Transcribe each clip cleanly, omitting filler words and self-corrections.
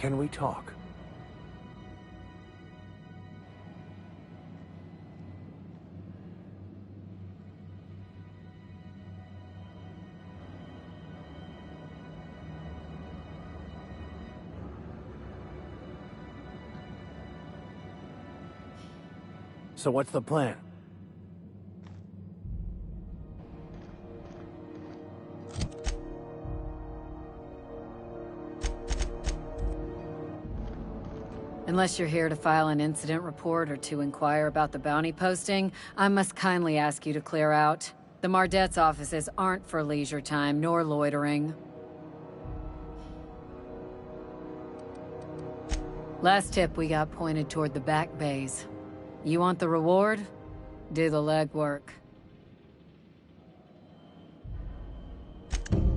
Can we talk? So what's the plan? Unless you're here to file an incident report or to inquire about the bounty posting, I must kindly ask you to clear out. The Mardet's offices aren't for leisure time nor loitering. Last tip we got pointed toward the back bays. You want the reward? Do the legwork.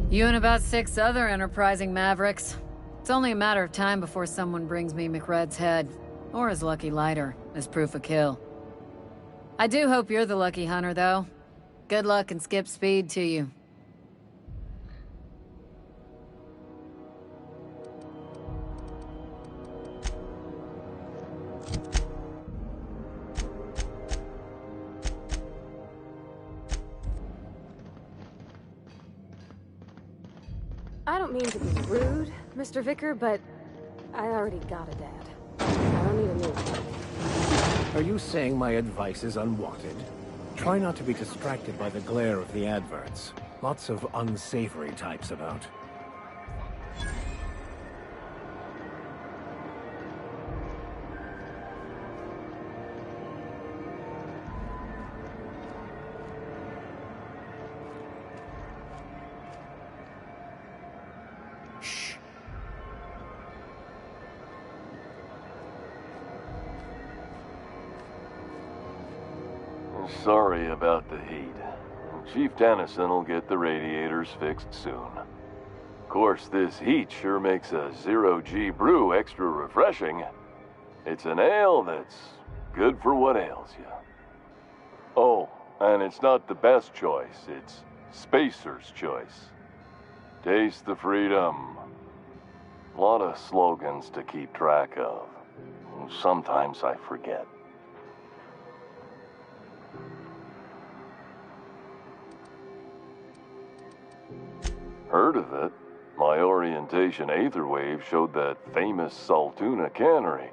You and about 6 other enterprising mavericks. It's only a matter of time before someone brings me McRed's head, or his lucky lighter, as proof of kill. I do hope you're the lucky hunter, though. Good luck and skip speed to you. I don't mean to be rude, Mr. Vicker, but I already got a dad. I don't need a new one. Are you saying my advice is unwanted? Try not to be distracted by the glare of the adverts. Lots of unsavory types about. Sorry about the heat. Chief Dennison will get the radiators fixed soon. Of course, this heat sure makes a zero-G brew extra refreshing. It's an ale that's good for what ails you. Oh, and it's not the best choice, it's Spacer's Choice. Taste the freedom. A lot of slogans to keep track of. Sometimes I forget. Heard of it? My orientation Aetherwave showed that famous Saltuna cannery,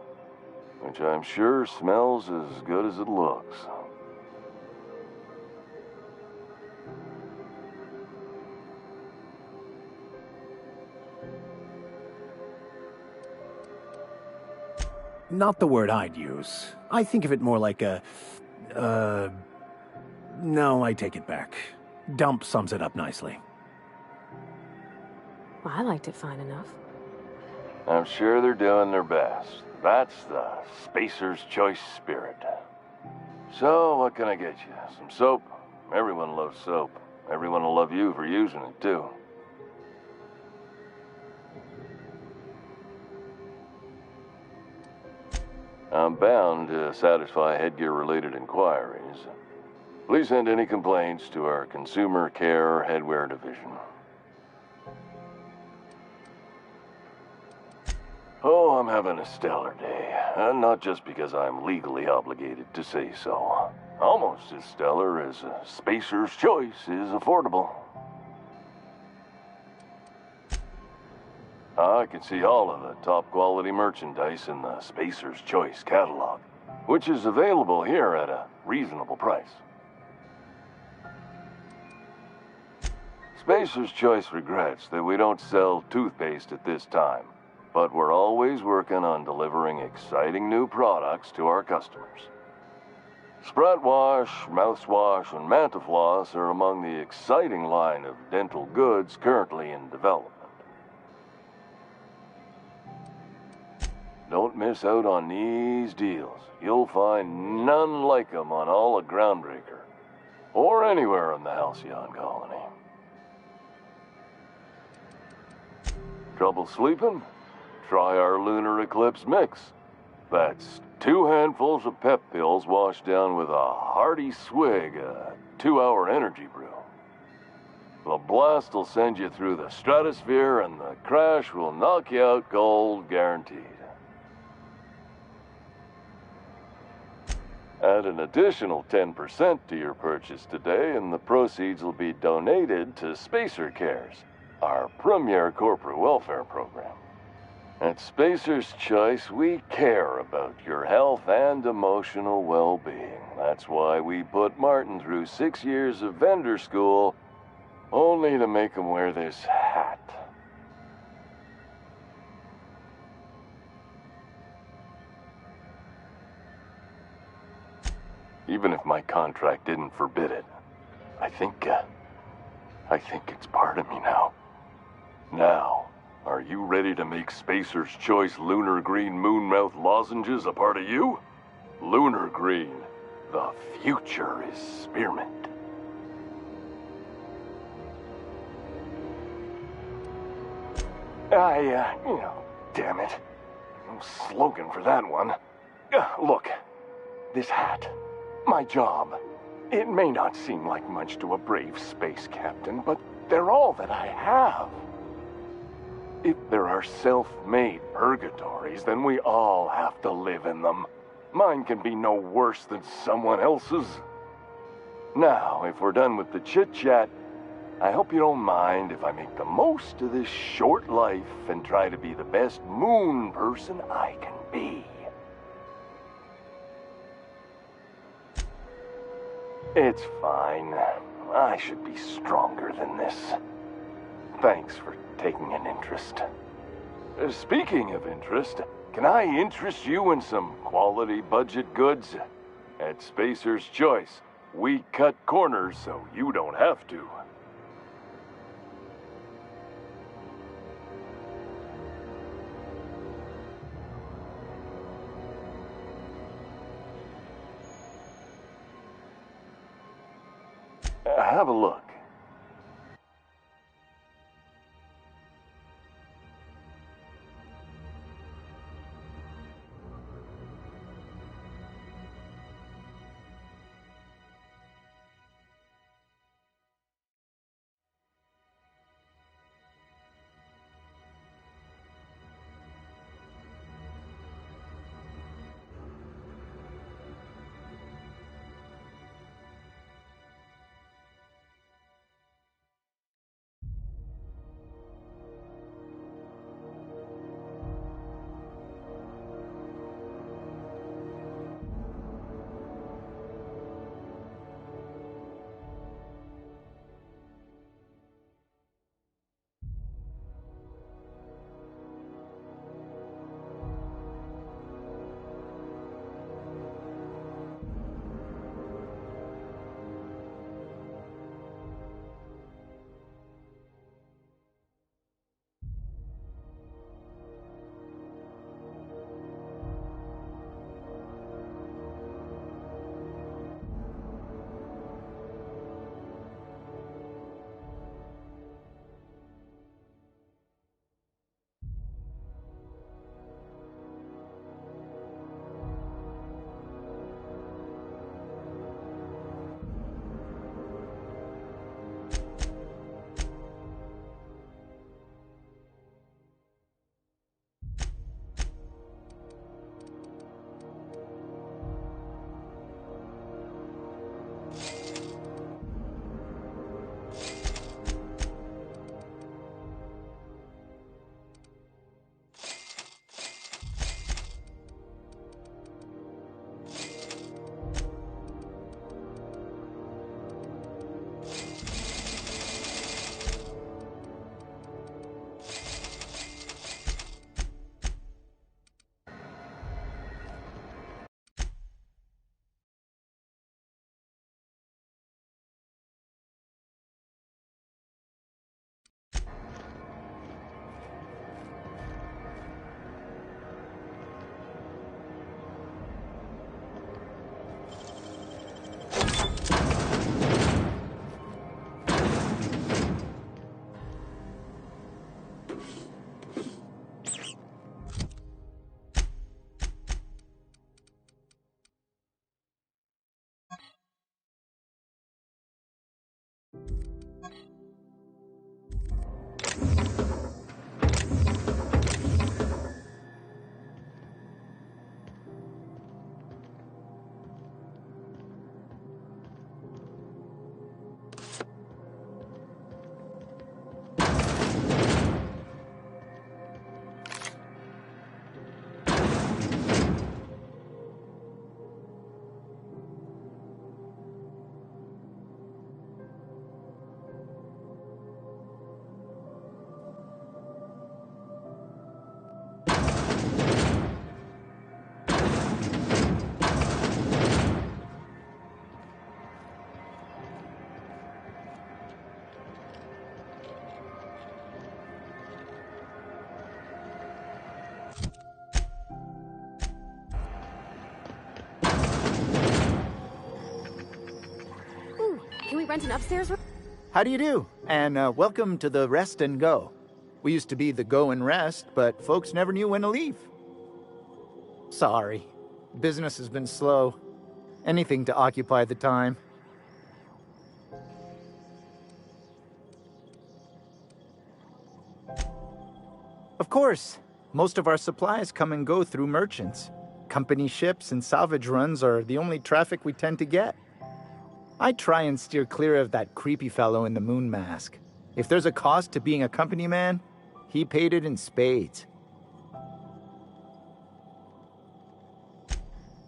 which I'm sure smells as good as it looks. Not the word I'd use. I think of it more like a... No, I take it back. Dump sums it up nicely. Well, I liked it fine enough. I'm sure they're doing their best. That's the Spacer's Choice spirit. So, what can I get you? Some soap? Everyone loves soap. Everyone will love you for using it, too. I'm bound to satisfy headgear-related inquiries. Please send any complaints to our Consumer Care Headwear Division. Oh, I'm having a stellar day. And not just because I'm legally obligated to say so. Almost as stellar as Spacer's Choice is affordable. I can see all of the top quality merchandise in the Spacer's Choice catalog, which is available here at a reasonable price. Spacer's Choice regrets that we don't sell toothpaste at this time, but we're always working on delivering exciting new products to our customers. Sprat Wash, Mouthwash, and Mantafloss are among the exciting line of dental goods currently in development. Don't miss out on these deals. You'll find none like them on all of Groundbreaker, or anywhere in the Halcyon colony. Trouble sleeping? Try our Lunar Eclipse Mix. That's 2 handfuls of pep pills washed down with a hearty swig of 2-hour energy brew. The blast will send you through the stratosphere, and the crash will knock you out cold, guaranteed. Add an additional 10% to your purchase today, and the proceeds will be donated to Spacer Cares, our premier corporate welfare program. At Spacer's Choice, we care about your health and emotional well-being. That's why we put Martin through 6 years of vendor school, only to make him wear this hat. Even if my contract didn't forbid it, I think it's part of me now. Now, are you ready to make Spacer's Choice Lunar Green Moonmouth lozenges a part of you? Lunar Green, the future is spearmint. Damn it. No slogan for that one. Look, this hat, my job. It may not seem like much to a brave space captain, but they're all that I have. If there are self-made purgatories, then we all have to live in them. Mine can be no worse than someone else's. Now, if we're done with the chit-chat, I hope you don't mind if I make the most of this short life and try to be the best moon person I can be. It's fine. I should be stronger than this. Thanks for taking an interest. Speaking of interest, can I interest you in some quality budget goods? At Spacer's Choice, we cut corners so you don't have to. Have a look. rent an upstairs room? How do you do? And welcome to the Rest and Go. We used to be the Go and Rest, but folks never knew when to leave. Sorry. Business has been slow. Anything to occupy the time. Of course. Most of our supplies come and go through merchants. Company ships and salvage runs are the only traffic we tend to get. I try and steer clear of that creepy fellow in the moon mask. If there's a cost to being a company man, he paid it in spades.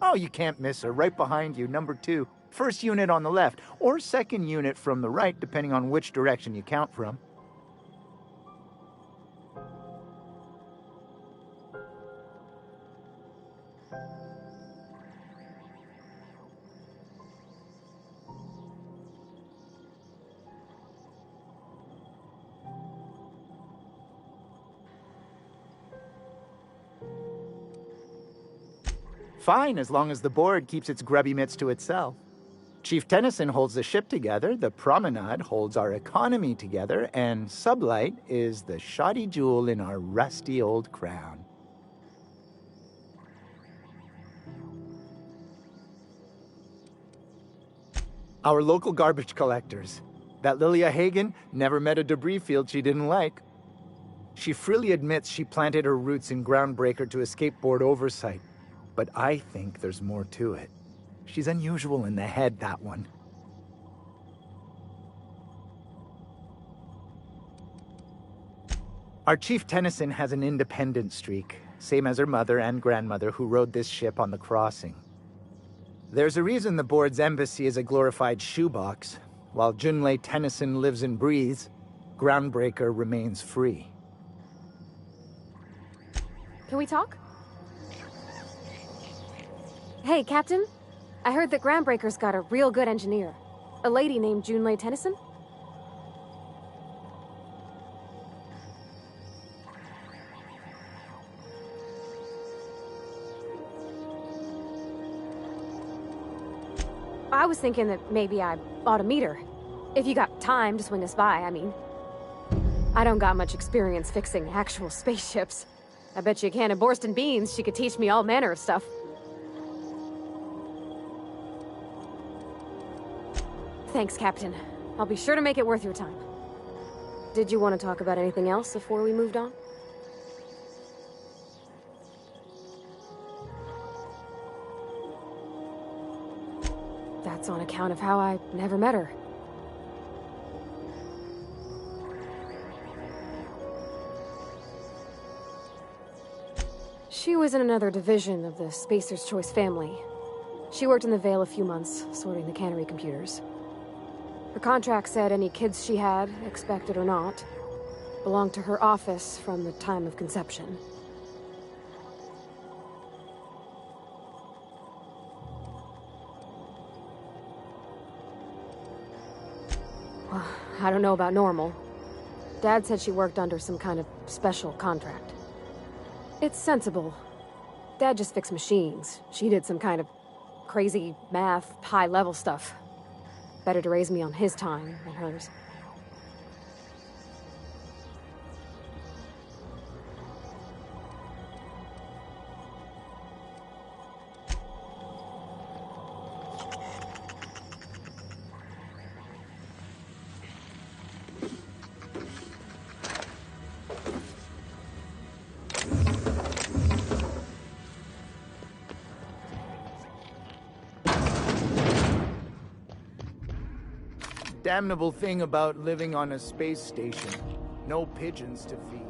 Oh, you can't miss her. Right behind you, number 2. First unit on the left, or second unit from the right, depending on which direction you count from. Fine, as long as the board keeps its grubby mitts to itself. Chief Tennyson holds the ship together, the Promenade holds our economy together, and Sublight is the shoddy jewel in our rusty old crown. Our local garbage collectors. That Lilia Hagen never met a debris field she didn't like. She freely admits she planted her roots in Groundbreaker to escape board oversight. But I think there's more to it. She's unusual in the head, that one. Our Chief Tennyson has an independent streak, same as her mother and grandmother who rode this ship on the crossing. There's a reason the board's embassy is a glorified shoebox. While Junlei Tennyson lives and breathes, Groundbreaker remains free. Can we talk? Hey, Captain. I heard that Groundbreaker's got a real good engineer. A lady named Junlei Tennyson? I was thinking that maybe I ought to meet her. If you got time to swing us by, I mean. I don't got much experience fixing actual spaceships. I bet you a can of Borston beans she could teach me all manner of stuff. Thanks, Captain. I'll be sure to make it worth your time. Did you want to talk about anything else before we moved on? That's on account of how I never met her. She was in another division of the Spacer's Choice family. She worked in the Vale a few months, sorting the cannery computers. Her contract said any kids she had, expected or not, belonged to her office from the time of conception. Well, I don't know about normal. Dad said she worked under some kind of special contract. It's sensible. Dad just fixed machines. She did some kind of crazy math, high-level stuff. Better to raise me on his time than hers. Damnable thing about living on a space station. No pigeons to feed.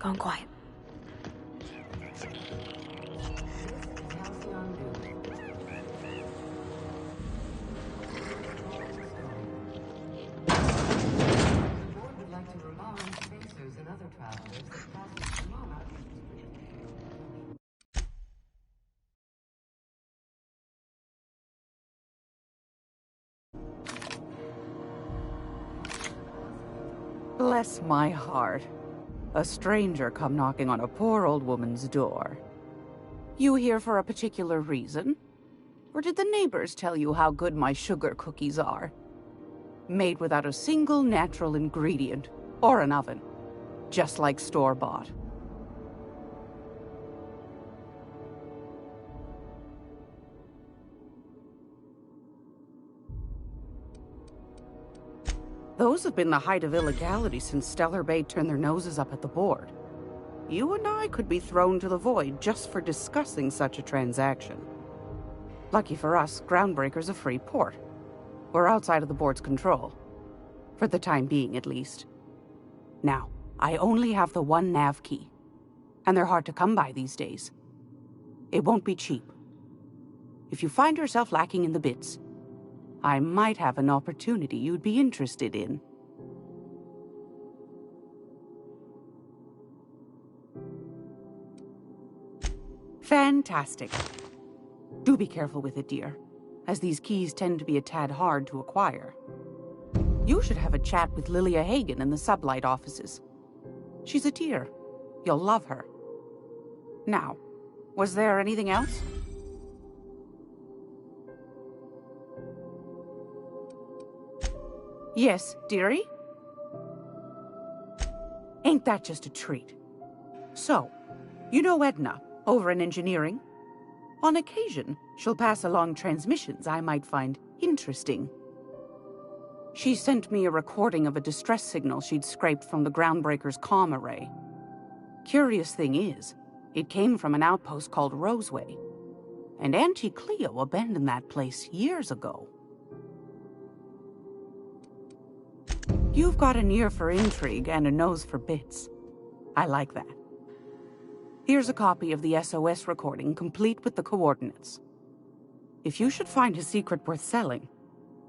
Going quiet. Bless my heart. A stranger come knocking on a poor old woman's door. You here for a particular reason? Or did the neighbors tell you how good my sugar cookies are? Made without a single natural ingredient, or an oven. Just like store-bought. Those have been the height of illegality since Stellar Bay turned their noses up at the board. You and I could be thrown to the void just for discussing such a transaction. Lucky for us, Groundbreaker's a free port. We're outside of the board's control. For the time being, at least. Now, I only have the one nav key. And they're hard to come by these days. It won't be cheap. If you find yourself lacking in the bits, I might have an opportunity you'd be interested in. Fantastic. Do be careful with it, dear, as these keys tend to be a tad hard to acquire. You should have a chat with Lilia Hagen in the Sublight offices. She's a dear. You'll love her. Now, was there anything else? Yes, dearie? Ain't that just a treat? So, you know Edna, over in engineering? On occasion, she'll pass along transmissions I might find interesting. She sent me a recording of a distress signal she'd scraped from the Groundbreaker's comm array. Curious thing is, it came from an outpost called Roseway. And Auntie Cleo abandoned that place years ago. You've got an ear for intrigue and a nose for bits. I like that. Here's a copy of the SOS recording, complete with the coordinates. If you should find a secret worth selling,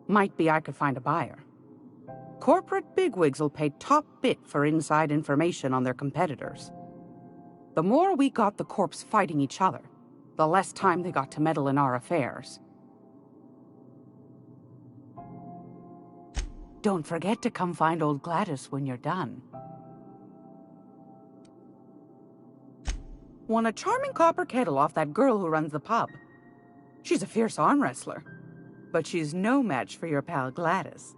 might be I could find a buyer. Corporate bigwigs will pay top bit for inside information on their competitors. The more we got the corps fighting each other, the less time they got to meddle in our affairs. Don't forget to come find old Gladys when you're done. Won a charming copper kettle off that girl who runs the pub. She's a fierce arm wrestler, but she's no match for your pal Gladys.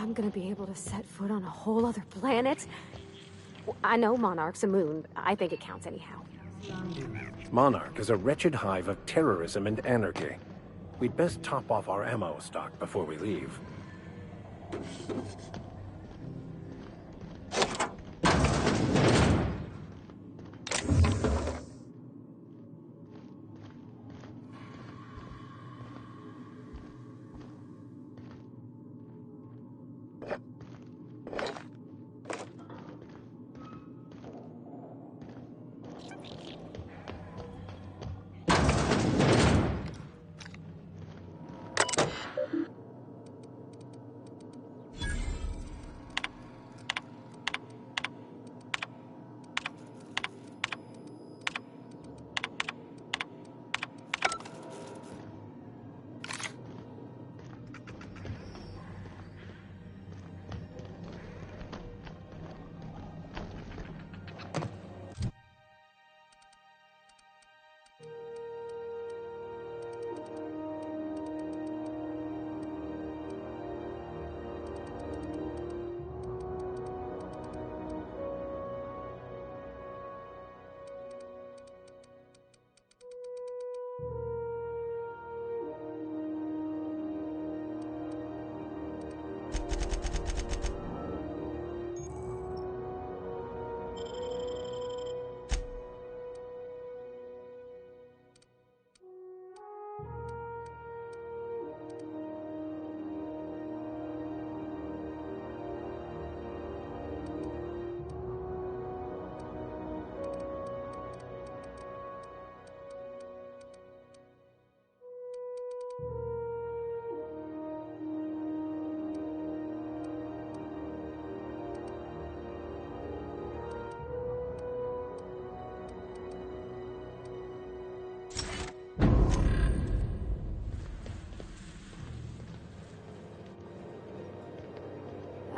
I'm gonna be able to set foot on a whole other planet? I know Monarch's a moon. I think it counts anyhow. Monarch is a wretched hive of terrorism and anarchy. We'd best top off our ammo stock before we leave.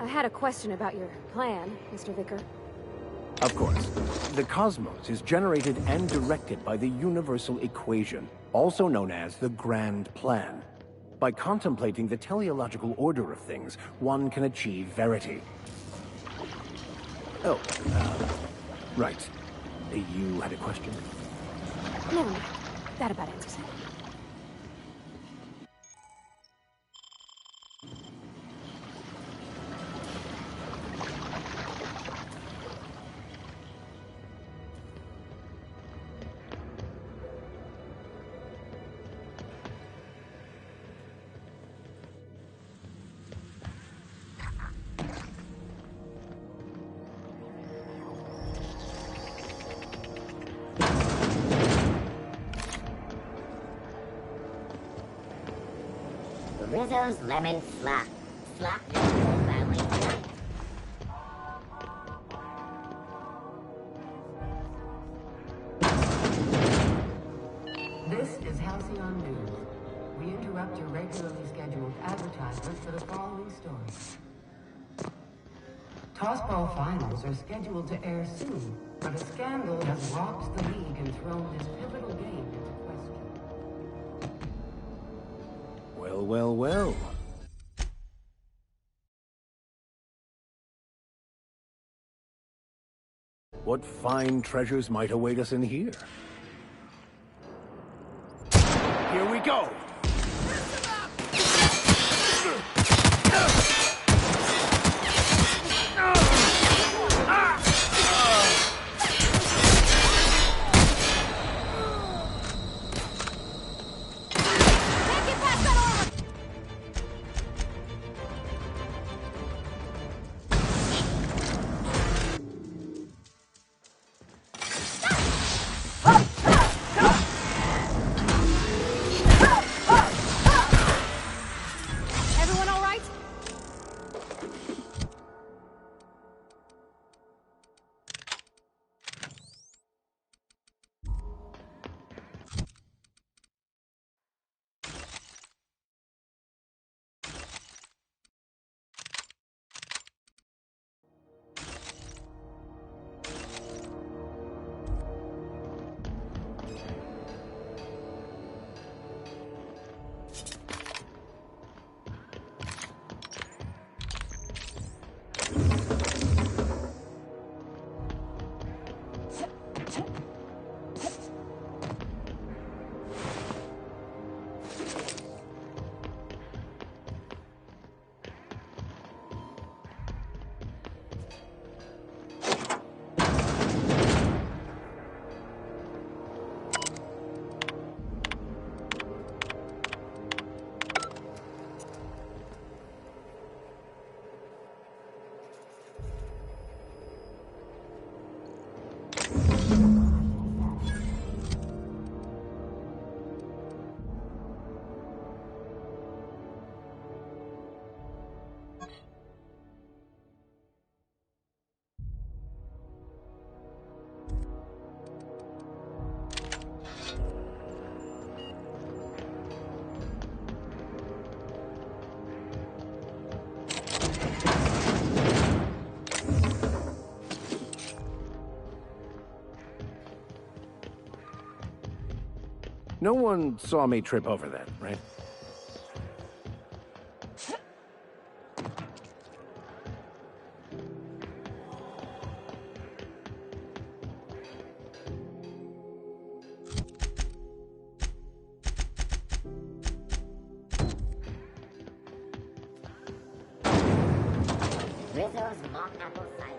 had a question about your plan, Mr. Vicker. Of course. The cosmos is generated and directed by the universal equation, also known as the Grand Plan. By contemplating the teleological order of things, one can achieve verity. Oh, right. You had a question? Never mind. That about answers it. Rizzo's Lemon Slop. Slop your whole family tonight. This is Halcyon News. We interrupt your regularly scheduled advertisement for the following story. Tossball finals are scheduled to air soon, but a scandal has rocked the league and thrown this pivotal game into question. Well, well, well. What fine treasures might await us in here? Here we go! Everyone all right? No one saw me trip over that, right? Rizzo's mock apple cider.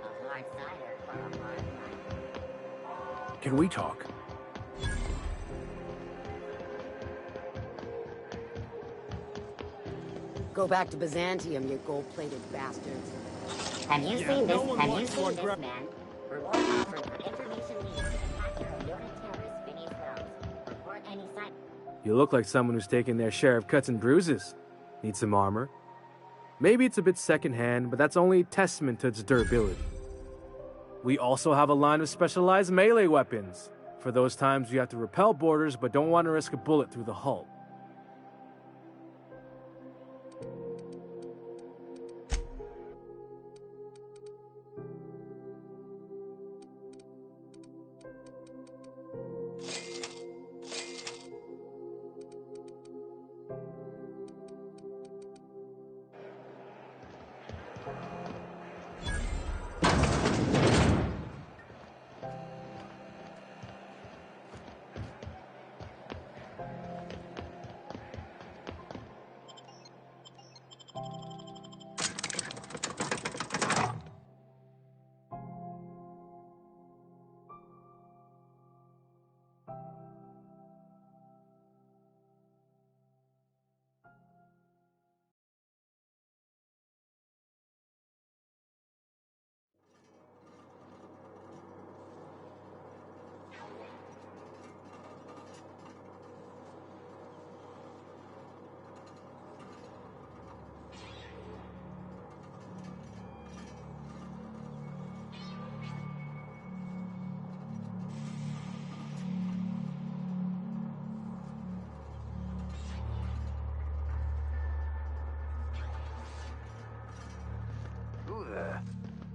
A hard cider for a hard life. Can we talk? Go back to Byzantium, you gold-plated bastards. Have you seen this? Have you seen this man? Reward offered for information leading to the capture of noted terrorist Vinny Fells. Report any sign. You look like someone who's taken their share of cuts and bruises. Need some armor? Maybe it's a bit secondhand, but that's only a testament to its durability. We also have a line of specialized melee weapons, for those times you have to repel boarders but don't want to risk a bullet through the hull.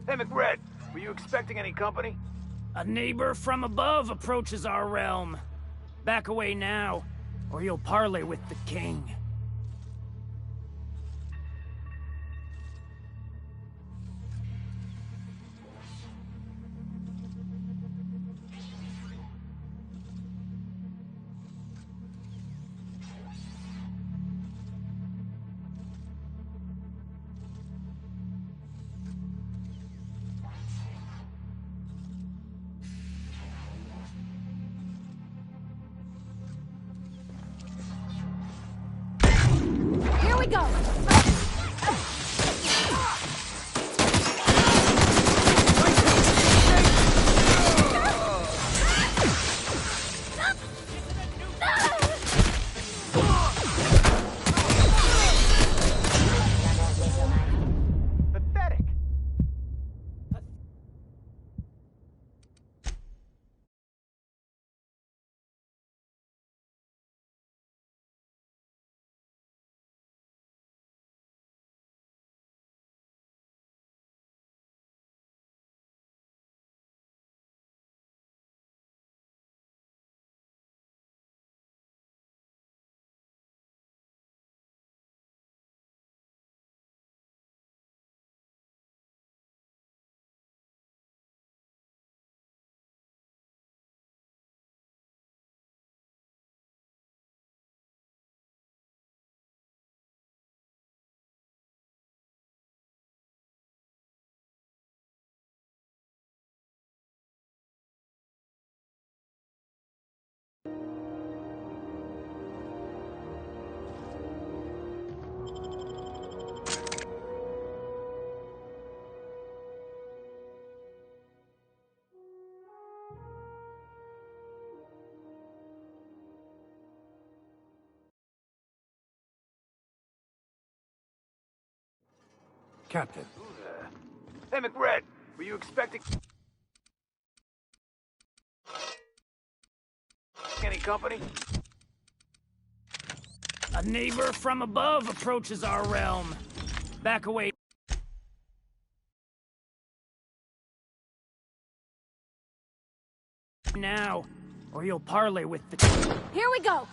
Hey, McRed, were you expecting any company? A neighbor from above approaches our realm. Back away now, or you'll parley with the king. Here we go! Pathetic. Captain. Hey, McRed, were you expecting any company? A neighbor from above approaches our realm. Back away now, or you'll parley with the... Here we go!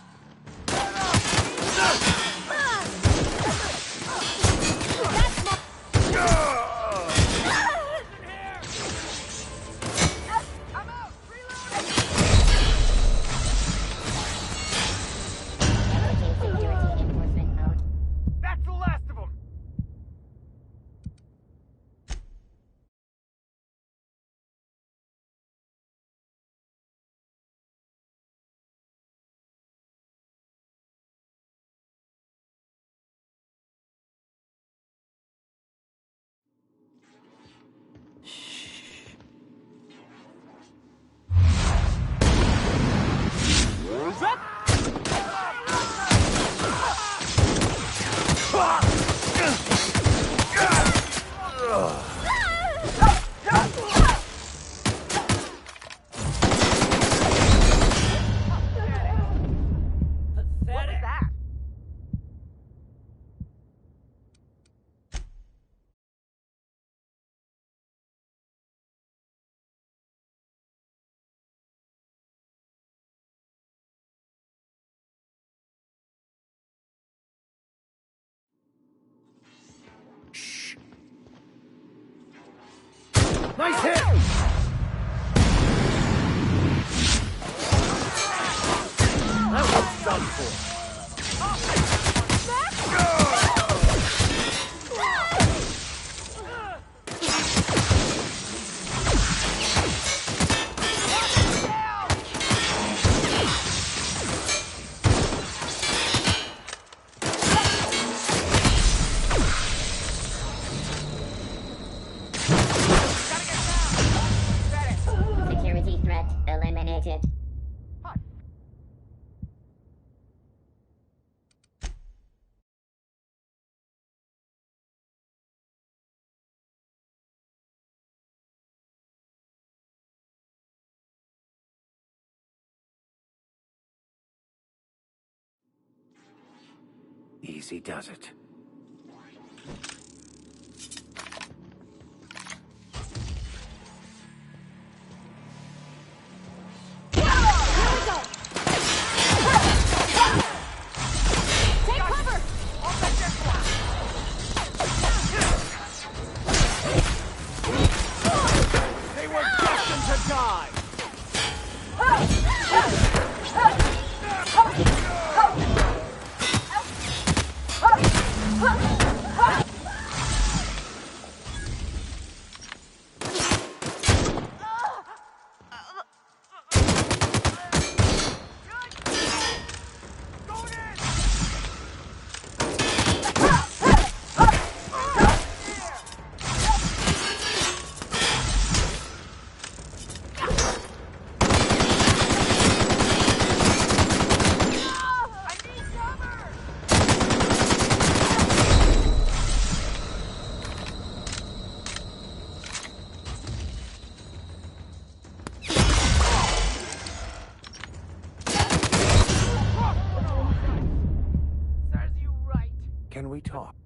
Security enforcement mode. That's the last of them! Nice hit! That was done for. Security threat eliminated. Easy does it. die! Can we talk?